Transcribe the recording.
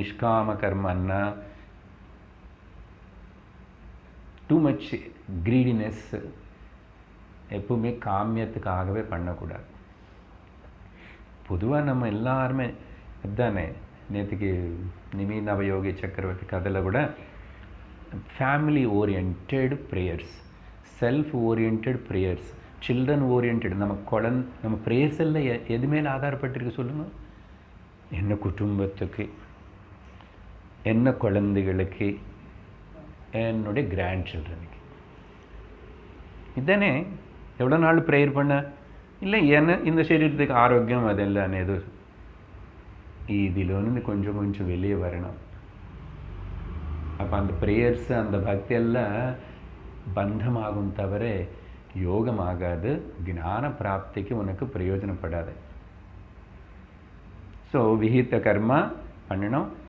நிஷ்காம கர்மன்னா too much greediness, எப்பவுமே காமியத்துக்காகவே பண்ணக்கூடாது. பொதுவாக நம்ம எல்லாருமே அதுதானே, நேற்றுக்கு நிமி நவயோகி சக்கரவர்த்தி கதையில் கூட family orient prayers, self orient prayers, children orient. நம்ம ப்ரேயர்ஸ் எல்லாம் எது மேலே ஆதாரப்பட்டிருக்கு சொல்லுங்கள்? என்ன குடும்பத்துக்கு, என்ன குழந்தைகளுக்கு, என்னுடைய கிராண்ட் சில்ட்ரனுக்கு. இதுதானே எவ்வளோ நாள் ப்ரேயர் பண்ண இல்லை, என்ன இந்த சரீரத்துக்கு ஆரோக்கியம் அதெல்லாம் ஏதோ இதிலிருந்து கொஞ்சம் கொஞ்சம் வெளியே வரணும். அப்போ அந்த ப்ரேயர்ஸ் அந்த பக்தியெல்லாம் பந்தமாகும் தவிர யோகமாகாது, ஞான பிராப்திக்கு உனக்கு பிரயோஜனப்படாது. ஸோ விஹித கர்மா பண்ணணும்.